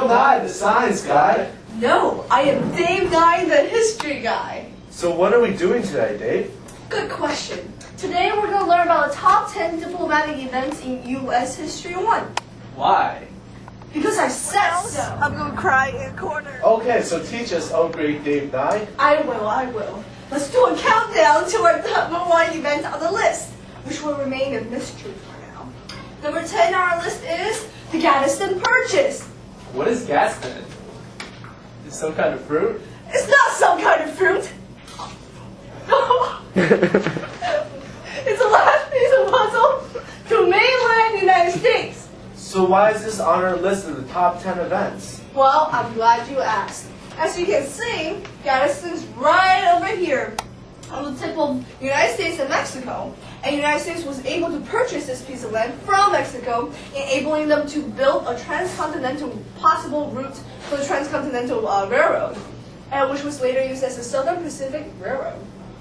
Bill Nye, the science guy. No, I am Dave Nye, the history guy. So what are we doing today, Dave? Good question. Today we're going to learn about the top 10 diplomatic events in U.S. History 1. Why? Because I said so. I'm going to cry in a corner. Okay, so teach us, oh great Dave Nye. I will. Let's do a countdown to our number 1 event on the list, which will remain a mystery for now. Number 10 on our list is the Gadsden Purchase. What is Gadsden? Is it some kind of fruit? It's not some kind of fruit. It's the last piece of puzzle to mainland United States. So why is this on our list of the top 10 events? Well, I'm glad you asked. As you can see, Gadsden's right over here on the tip of the United States and Mexico. And the United States was able to purchase this piece of land from Mexico, enabling them to build a possible route for the transcontinental railroad, which was later used as the Southern Pacific Railroad.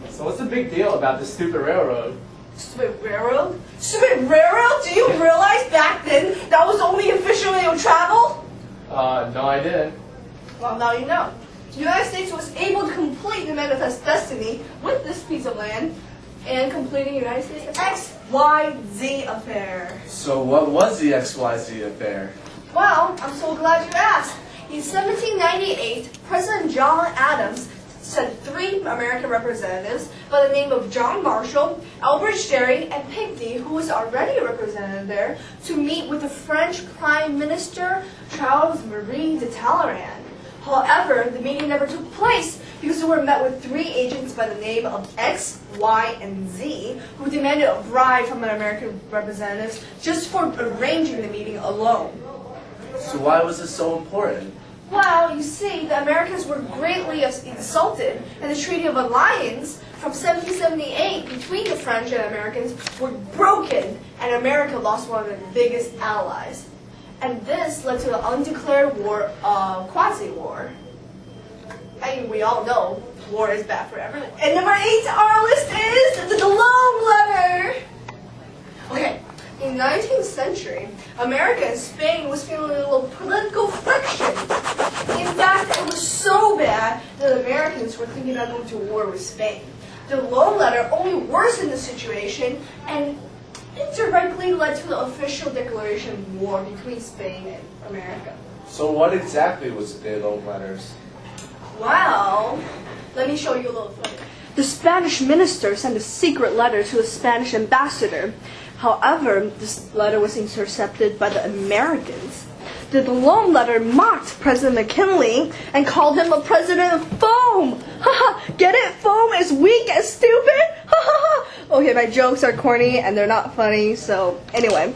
So what's the big deal about this stupid railroad? Stupid railroad? Stupid railroad? Do you realize back then that was the only official way of travel? No I didn't. Well, now you know. The United States was able to complete the Manifest Destiny with this piece of land and completing the United States XYZ affair. So what was the XYZ affair? Well, I'm so glad you asked. In 1798, President John Adams sent 3 American representatives by the name of John Marshall, Albert Sherry, and Pinckney, who was already a representative there, to meet with the French Prime Minister Charles-Marie de Talleyrand. However, the meeting never took place because they were met with 3 agents by the name of X, Y, and Z, who demanded a bribe from the American representatives just for arranging the meeting alone. So why was this so important? Well, you see, the Americans were greatly insulted, and the Treaty of Alliance from 1778 between the French and Americans were broken, and America lost one of their biggest allies. And this led to the undeclared war, quasi-war. I mean, we all know war is bad for everyone. And number 8 on our list is the Delong Letter. Okay, in the 19th century, America and Spain was feeling a little political friction. In fact, it was so bad that Americans were thinking about going to war with Spain. The Delong Letter only worsened the situation and indirectly led to the official declaration of war between Spain and America. So what exactly was the Delong Letters? Well, let me show you a little further. The Spanish minister sent a secret letter to the Spanish ambassador. However, this letter was intercepted by the Americans. The Delong Letter mocked President McKinley and called him a president of foam. Haha, get it? Foam is weak and stupid? Ha. Okay, my jokes are corny and they're not funny, so anyway.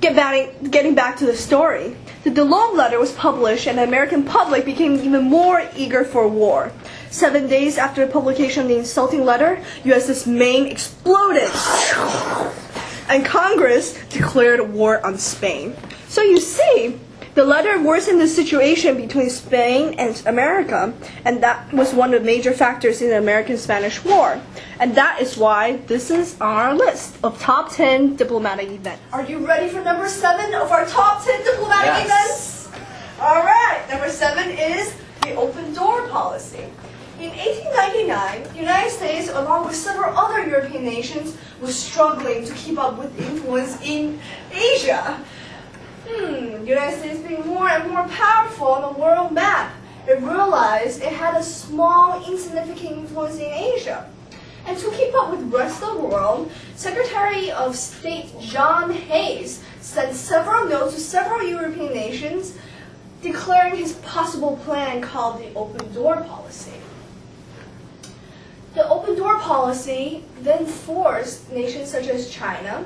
Getting back to the story. The Delong Letter was published and the American public became even more eager for war. 7 days after the publication of the insulting letter, USS Maine exploded. And Congress declared war on Spain. So you see, the letter worsened the situation between Spain and America, and that was one of the major factors in the American-Spanish War. And that is why this is on our list of top 10 diplomatic events. Are you ready for number 7 of our top 10 diplomatic events? All right, number 7 is the open door policy. In 1899, the United States, along with several other European nations, was struggling to keep up with influence in Asia. The United States being more and more powerful on the world map, it realized it had a small, insignificant influence in Asia. And to keep up with the rest of the world, Secretary of State John Hayes sent several notes to several European nations declaring his possible plan called the open door policy. The open door policy then forced nations such as China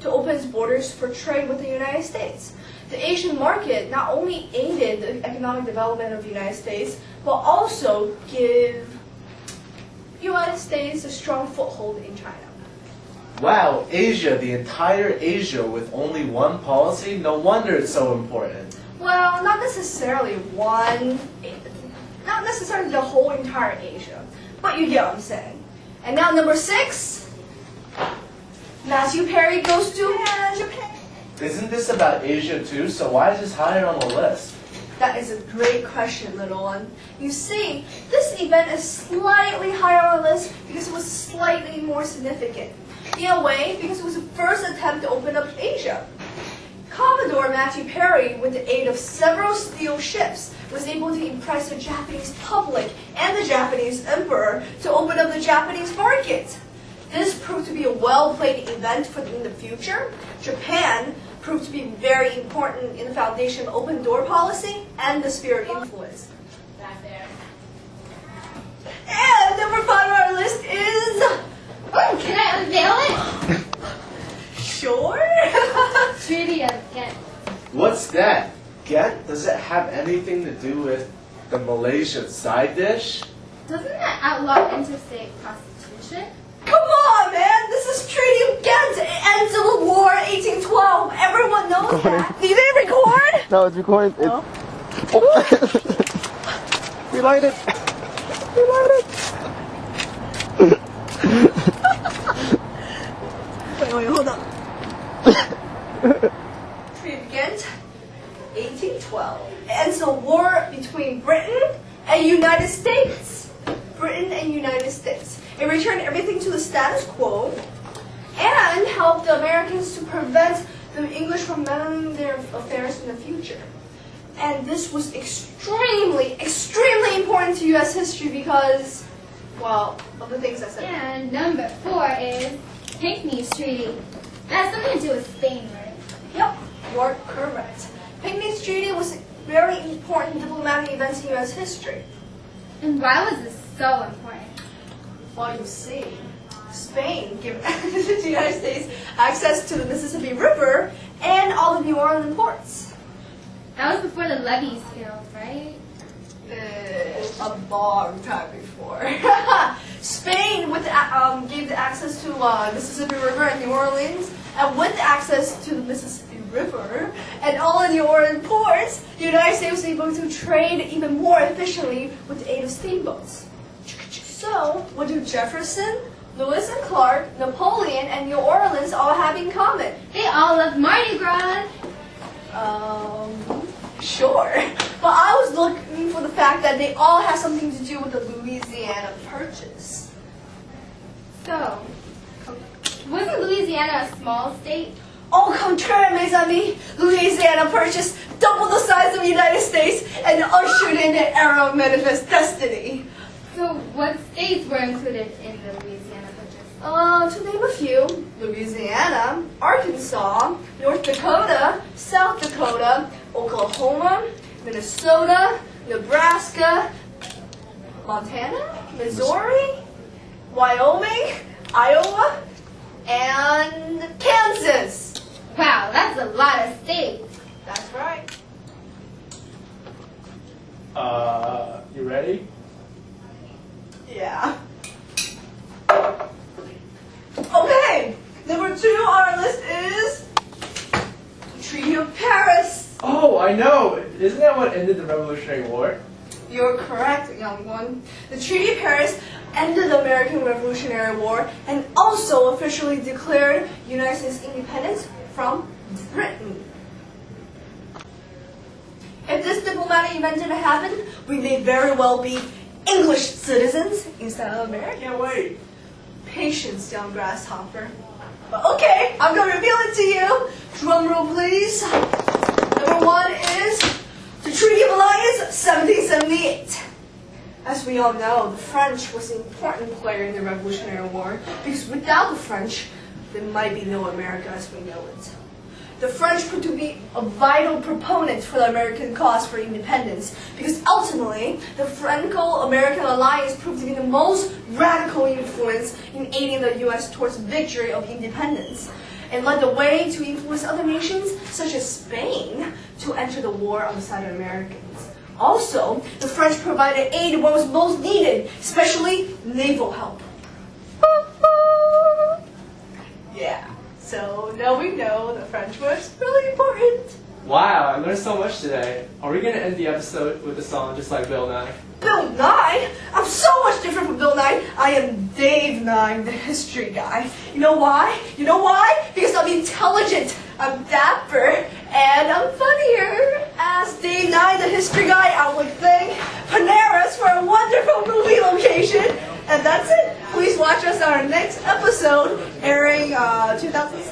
to open its borders for trade with the United States. The Asian market not only aided the economic development of the United States, but also give the United States a strong foothold in China. Wow, Asia, the entire Asia with only one policy? No wonder it's so important. Well, not necessarily not necessarily the whole entire Asia, but you get what I'm saying. And now number 6, Matthew Perry goes to Japan. Isn't this about Asia too? So why is this higher on the list? That is a great question, little one. You see, this event is slightly higher on the list because it was slightly more significant. In a way, because it was the first attempt to open up Asia. Commodore Matthew Perry, with the aid of several steel ships, was able to impress the Japanese public and the Japanese emperor to open up the Japanese market. This proved to be a well-played event in the future. Japan proved to be very important in the foundation of open door policy and the sphere of influence. And number 5 on our list is... Oh, can I unveil it? Sure. Treaty of Ghent. What's that? Ghent? Does it have anything to do with the Malaysian side dish? Doesn't that outlaw interstate prostitution? Come on, man! This is Treaty of Ghent. It ends Civil War 1812. Everyone knows that. Did they record? No, it's recording. Oh. Relight it. Relight it. Wait, hold on. Treaty of Ghent, 1812. It ends the war between Britain and United States. Britain and United States. It returned everything to the status quo and helped the Americans to prevent the English from meddling their affairs in the future. And this was extremely, extremely important to U.S. history because, well, of the things I said. And number 4 is Pinckney's Treaty. That has something to do with Spain, right? Yep, you are correct. Pinckney's Treaty was a very important diplomatic event in U.S. history. And why was this so important? Well, you see, Spain gave the United States access to the Mississippi River and all the New Orleans ports. That was before the levees failed, right? A long time before. Spain gave the access to Mississippi River and New Orleans, and with access to the Mississippi River and all the New Orleans ports, the United States was able to trade even more efficiently with the aid of steamboats. So, what do Jefferson, Lewis and Clark, Napoleon, and New Orleans all have in common? They all love Mardi Gras. Sure. But I was looking for the fact that they all have something to do with the Louisiana Purchase. So, wasn't Louisiana a small state? Au contraire, mes amis, Louisiana Purchase doubled the size of the United States and ushered in an era of manifest destiny. So, what states were included in the Louisiana Purchase? To name a few, Louisiana, Arkansas, North Dakota, South Dakota, Oklahoma, Minnesota, Nebraska, Montana, Missouri, Wyoming, Iowa, and Kansas. Wow, that's a lot of states. That's right. You ready? Yeah. Okay, number 2 on our list is Treaty of Paris. Oh, I know! Isn't that what ended the Revolutionary War? You're correct, young one. The Treaty of Paris ended the American Revolutionary War and also officially declared United States independence from Britain. If this diplomatic event didn't happen, we may very well be English citizens instead of American. Can't wait! Patience, young grasshopper. But okay, I'm going to reveal it to you. Drum roll, please. Number 1 is the Treaty of Alliance, 1778. As we all know, the French was an important player in the Revolutionary War because without the French, there might be no America as we know it. The French proved to be a vital proponent for the American cause for independence because ultimately, the Franco-American alliance proved to be the most radical influence in aiding the U.S. towards victory of independence and led the way to influence other nations, such as Spain, to enter the war on the side of Americans. Also, the French provided aid when it was most needed, especially naval help. Yeah. So now we know the French was really important. Wow, I learned so much today. Are we gonna end the episode with a song just like Bill Nye? Bill Nye? I'm so much different from Bill Nye. I am Dave Nye, the history guy. You know why? You know why? Because I'm intelligent, I'm dapper, and I'm funnier as Dave Nye, the history our next episode airing 2006.